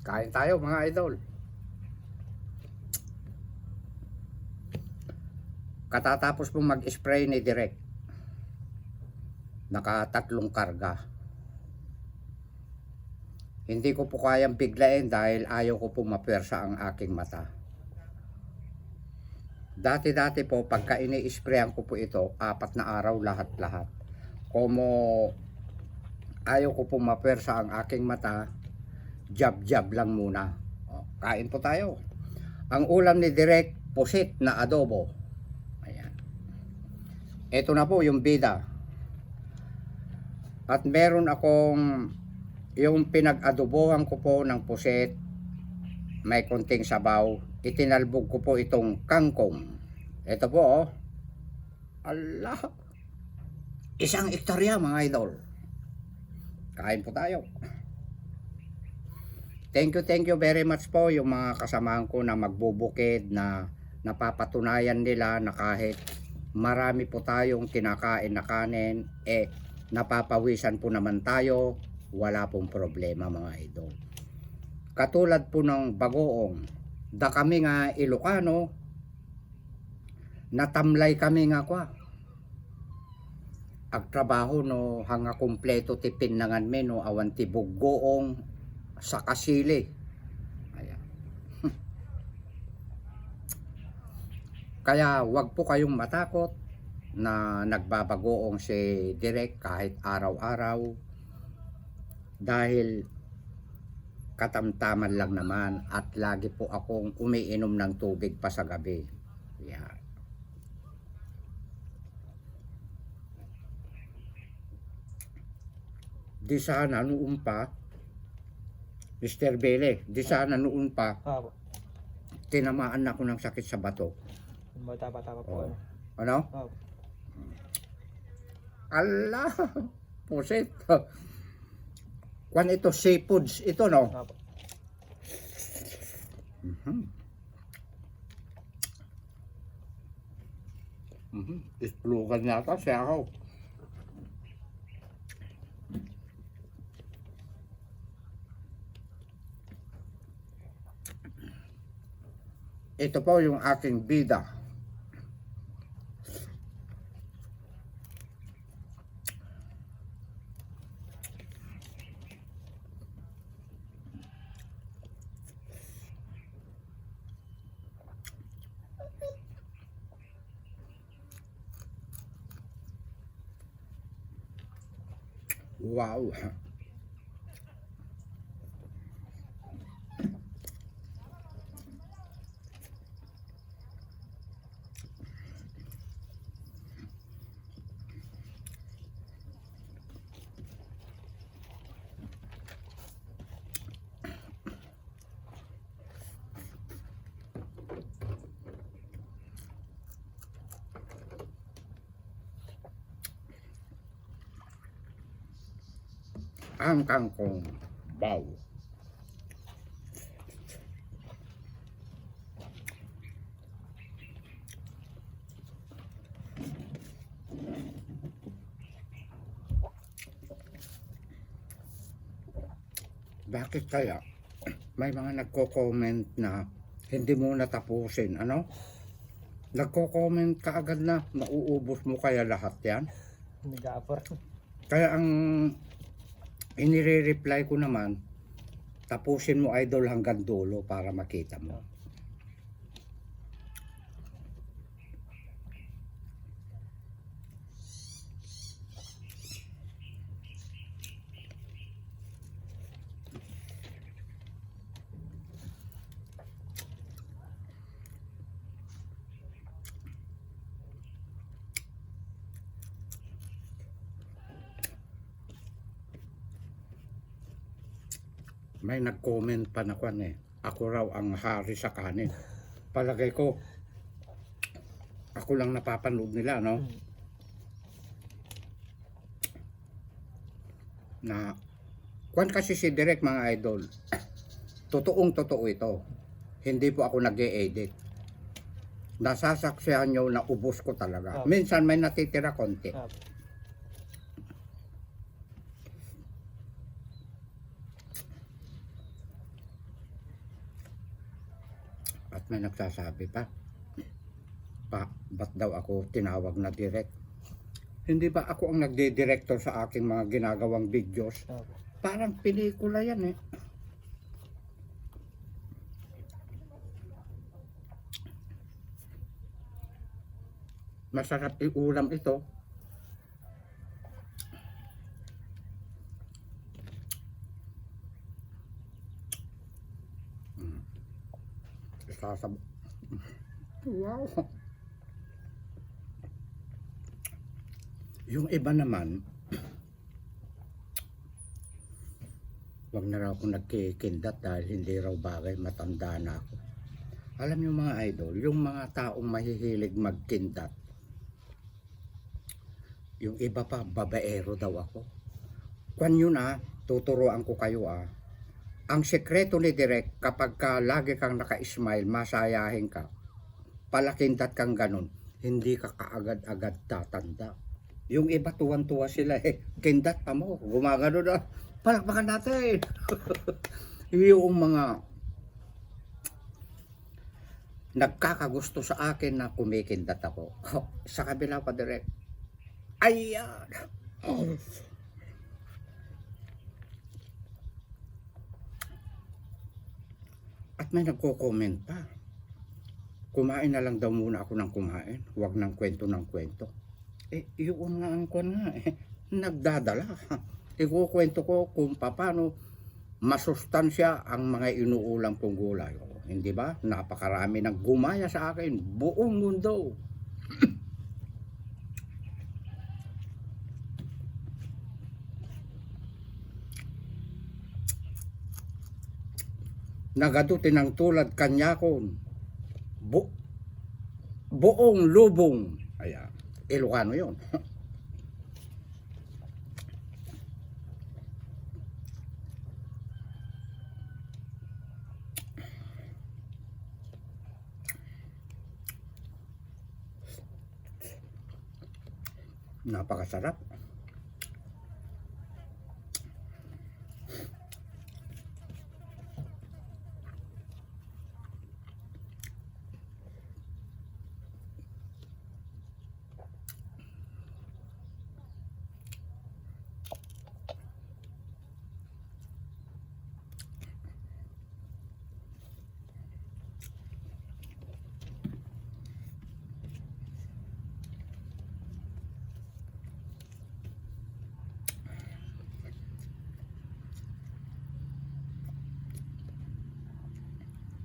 Kain tayo mga idol. Katatapos pong mag-spray ni Direk. Nakatatlong karga. Hindi ko po kayang biglain dahil ayaw ko po mapersa ang aking mata. Dati-dati po pagka ini-sprayan ko po ito, 4 na araw lahat-lahat. Como ayaw ko po mapersa ang aking mata, jab-jab lang muna. Kain po tayo. Ang ulam ni Direk, pusit na adobo. Ayan. Ito na po yung bida. At meron akong yung pinag-adobohan ko po ng pusit, may konting sabaw. Itinalbog ko po itong kangkong. Ito po oh. Allah. 1 hektarya mga idol. Kain po tayo. Thank you very much po yung mga kasamahan ko na magbubukid na napapatunayan nila na kahit marami po tayong kinakain na kanin, napapawisan po naman tayo, wala pong problema mga idol. Katulad po ng bagoong, da kami nga Ilocano, natamlay kami nga kwa. Agtrabaho no hanga kompleto ti pinnangan me no awan ti buggoong sa kasili. Ayan. Kaya wag po kayong matakot na nagbabagoong si Direk kahit araw-araw dahil katamtaman lang naman at lagi po akong umiinom ng tubig pa sa gabi. Yan. Di sana noon pa, Mr. Bele, di sana noon pa, tinamaan ako ng sakit sa bato. Bata-bata pa po. Ano? Allah, pusit. Kwan ito, seafoods ito, no? Isplugan nata siya ako. Ito po yung aking bida. Wow. Ang kangkong baw. Bakit kaya may mga nagko-comment na hindi mo natapusin, ano? Nagko-comment ka agad na mauubos mo kaya lahat yan? Nag-aapor. Kaya ang inire-reply ko naman, tapusin mo idol hanggang dulo para makita mo. May nag-comment pa na kwan ako raw ang hari sa kanin. Palagay ko, ako lang napapanood nila, no? Na, kwan kasi si Direk mga idol, totoong totoo ito. Hindi po ako nag-e-edit. Nasasaksihan nyo na ubos ko talaga. Minsan may natitira konti. May nagsasabi pa, ba't daw ako tinawag na direct? Hindi ba ako ang nagde-director sa aking mga ginagawang videos? Opo. Parang pelikula yan eh. Masarap iulam ito. Sasab... Wow! Yung iba naman, wag na raw akong nagkikindat dahil hindi raw bagay, matanda na ako. Alam niyo mga idol, yung mga taong mahihilig magkindat, yung iba pa, babaero daw ako. Kwan yun tuturuan ko kayo Ang sekreto ni Direk, kapag lagi kang naka-smile, masayahin ka, palakindat kang ganun, hindi ka kaagad-agad tatanda. Yung iba tuwan-tuwa sila kindat pa mo, gumagano na, palakpakan natin. Yung mga nagkakagusto sa akin na kumikindat ako, sa kabila pa Direk, ayan. At may nagko-comment pa. Kumain na lang daw muna ako ng kumain. Huwag ng kwento ng kwento. Yun nga ang kon nga nagdadala. Ikukwento ko kung paano masustansya ang mga inuulang kong gulay. Hindi ba? Napakarami ng gumaya sa akin. Buong mundo. Nagadutin ng tulad kanyakon. Buong lubong. Ayan. Ilocano yun. Napakasarap.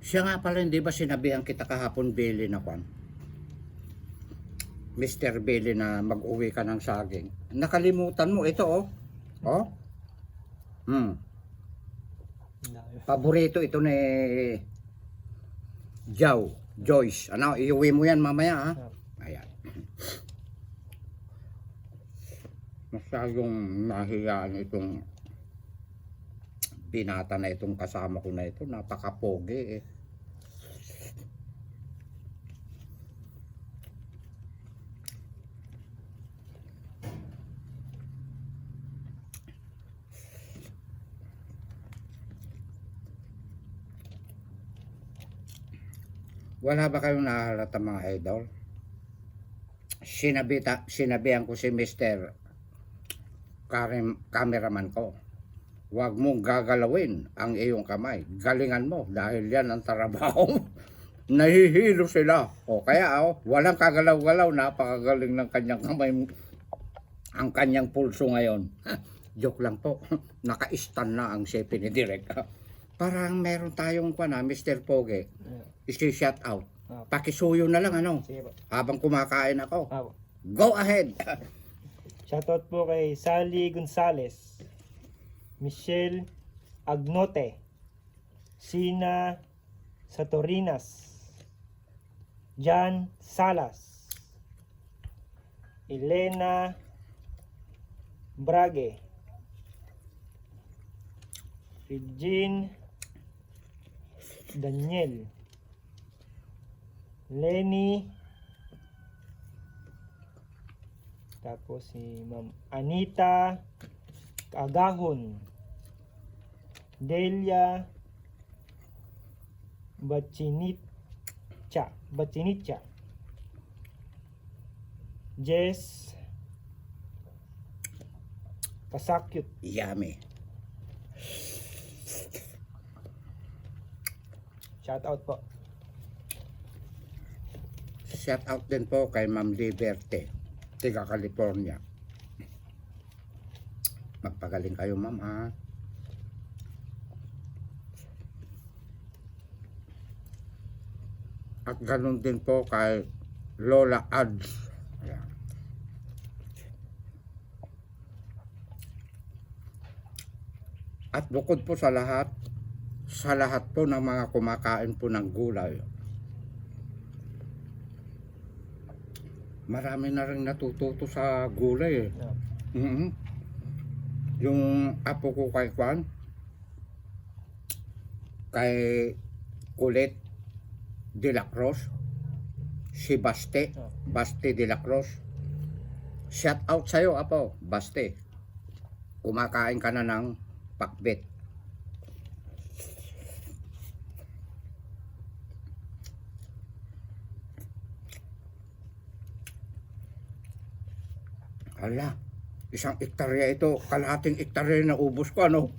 Siya nga pala, hindi ba sinabihan kita kahapon, Billy, na kwan? Mr. Billy, na mag-uwi ka ng saging. Nakalimutan mo, ito Oh. Ang dami. Paborito ito ni Joyce. Ano, iuwi mo yan mamaya Ayan. Masyadong nahiyaan itong binata na itong kasama ko na ito. Napakapogi Wala ba kayong nahalata mga idol? Sinabihan ko si Mr. Cameraman ko, huwag mong gagalawin ang iyong kamay. Galingan mo dahil yan ang trabaho. Nahihilo sila. Kaya walang kagalaw-galaw. Napakagaling ng kanyang kamay. Ang kanyang pulso ngayon. Joke lang po. Naka-stand na ang sepi ni Direk. Parang meron tayong Mr. Poge. Isi-shout out. Pakisuyo na lang Sige po. habang kumakain ako. Opo. Go ahead. Shoutout po kay Sally Gonzales, Michelle Agnote, Sina Satorinas, Jan Salas, Elena Brage, Regine Daniel, Lenny, tapos si Ma'am Anita Agahon, Delia Bachinit Batinicha. Jess Pasakyut. Yummy. Shout out po. Shout out din po kay Ma'am Liberte, tiga California. Magpagaling kayo, ma'am, ha? At ganun din po kay Lola Ads. Ayan. At bukod po sa lahat po ng mga kumakain po ng gulay, marami na rin natututo sa gulay, eh. No. Mhm. Yung apo ko kay Juan, kay Kulit de la Cruz, si Baste, Oh. Baste de la Cruz. Shout out sa'yo, apo, Baste. Kumakain ka na ng pakbet. Hala, isang ektarya ito, kalahating ektarya na ubos ko, ano?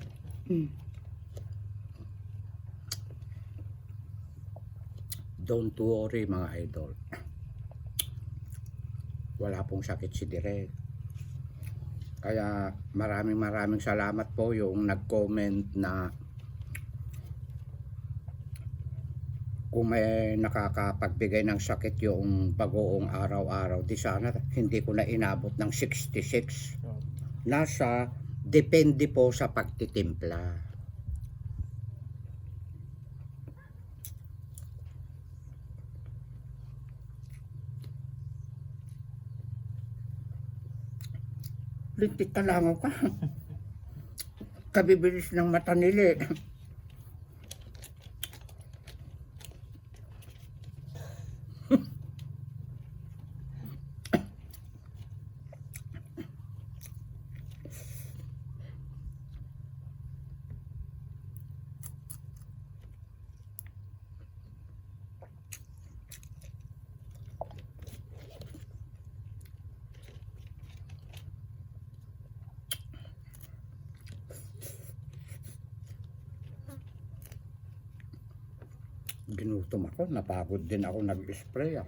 Don't worry, mga idol. Wala pong sakit si Direk. Kaya maraming salamat po yung nag-comment na kung may nakakapagbigay ng sakit yung bagoong araw-araw, di sana hindi ko na inabot ng 66. No. Nasa depende po sa pagtitimpla. Lintik ka lang ka. Kabibilis ng mata nila, eh. Ginutom ako, napagod din ako nag-spray, ah.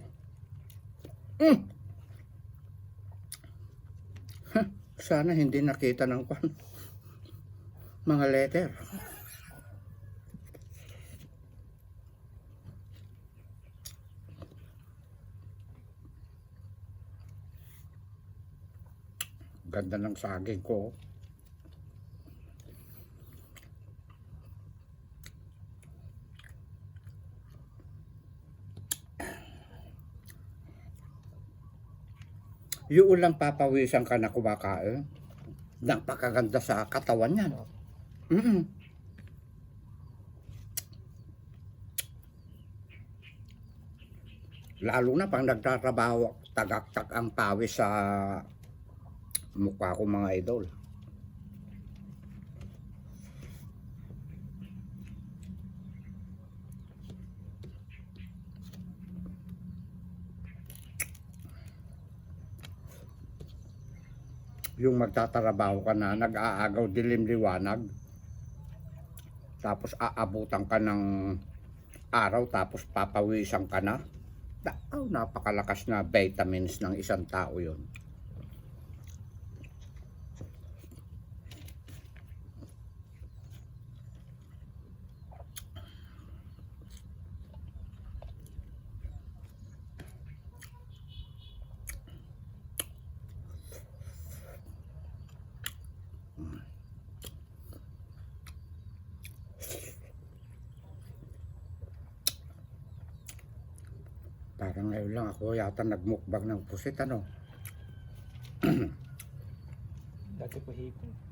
Sana hindi nakita ng mga letter. Ganda ng saging ko. Yung lang papawisan ka na kumakain, napakaganda sa katawan yan. Lalo na pag nagtatrabaho, tagaktak ang pawis sa mukha ko, mga idol. Yung magtatrabaho ka na, nag-aagaw dilim liwanag, tapos aabutan ka ng araw, tapos papawisan ka na. Napakalakas na vitamins ng isang tao yun. Parang ngayon lang ako yata nagmukbang ng pusit, ano? Dati po hipon.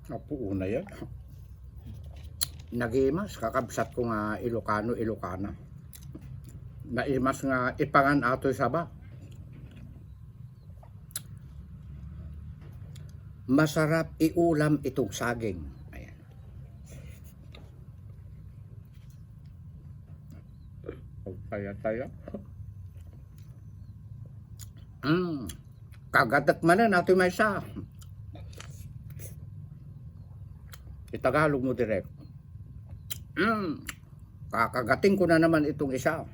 Napuo na yan. Nagimas, kakabsat ko nga Ilocano, Ilocana. Naimas nga ipangan ato'y saba. Masarap iulam itong saging. Ayan. Taya-taya. Kagadak man na natin may isa. Itagalog mo direct. Kakagating ko na naman itong isa.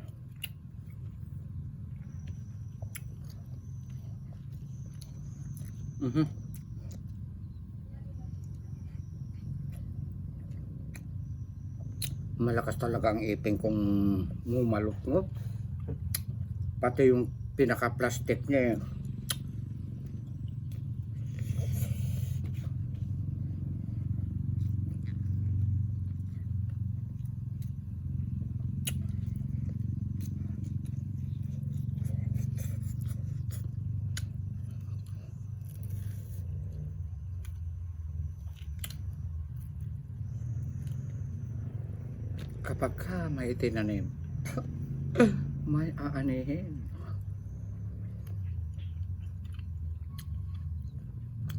Malakas talaga ang ipin kong mumalukngot. Pati yung pinaka-plastic niya. Kapag ka may itinanim, may aanihin.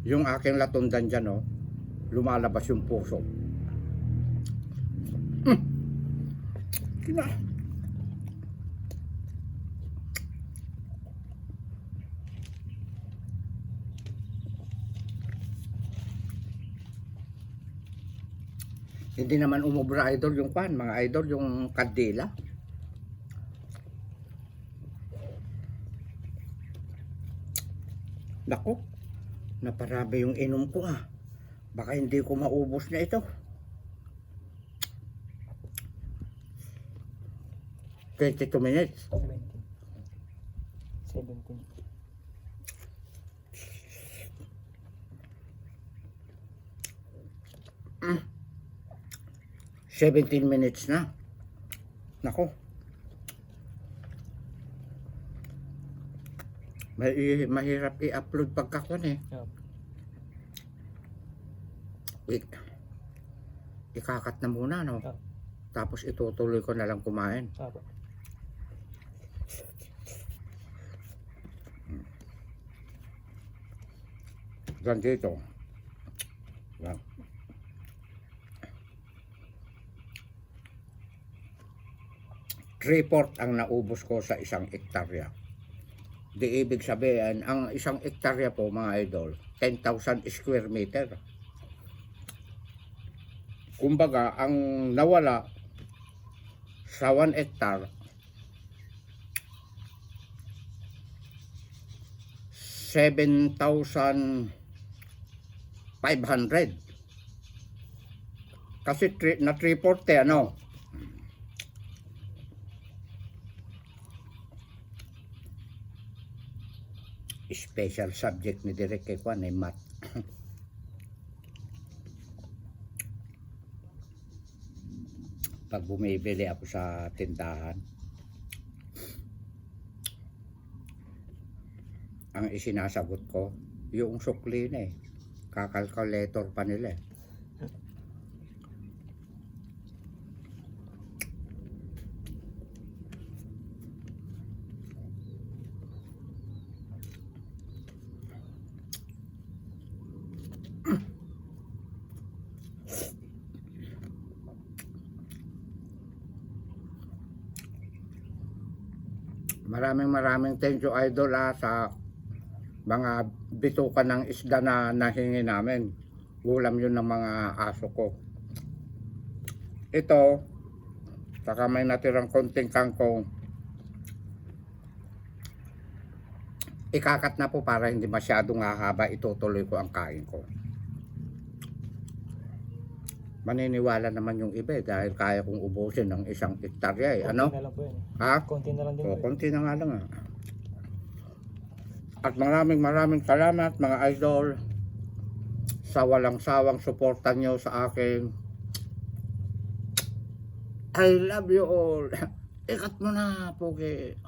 Yung aking latundan dyan, oh, lumalabas yung puso. Kina. Hindi naman umubra idol yung kwan, mga idol, yung kandila. Nako, naparami yung inom ko ah. Baka hindi ko maubos na ito. 22 minutes. 17. 17 minutes na. Nako. Mahirap i-upload pagkakwan eh. Ikakat na muna, no? Tapos itutuloy ko na lang kumain. Diyan dito. Yan. Report ang naubos ko sa isang hektarya. Di ibig sabihin, ang isang hektarya po mga idol, 10,000 square meter. Kumbaga, ang nawala sa 1 hectare, 7,500. Kasi na-report eh, ano? Special subject ni Direk kay Kwan ay math. Pag bumibili ako sa tindahan, ang isinasagot ko yung sukli na eh. Kakalkulator pa nila eh. Maraming thank you idol sa mga bitukan ng isda na nahingi namin. Ulam yun ng mga aso ko. Ito, saka may natirang konting kangkong. Ikakat na po para hindi masyadong hahaba, itutuloy ko ang kain ko. Maniniwala naman yung iba dahil kaya kong ubusin ng isang hektarya eh. Ano? Konti na lang po yan. Ha? Konti na lang din po. Konti na nga lang ah. At maraming salamat mga idol sa walang sawang suporta nyo sa akin. I love you all. Ikat mo na, Pogi.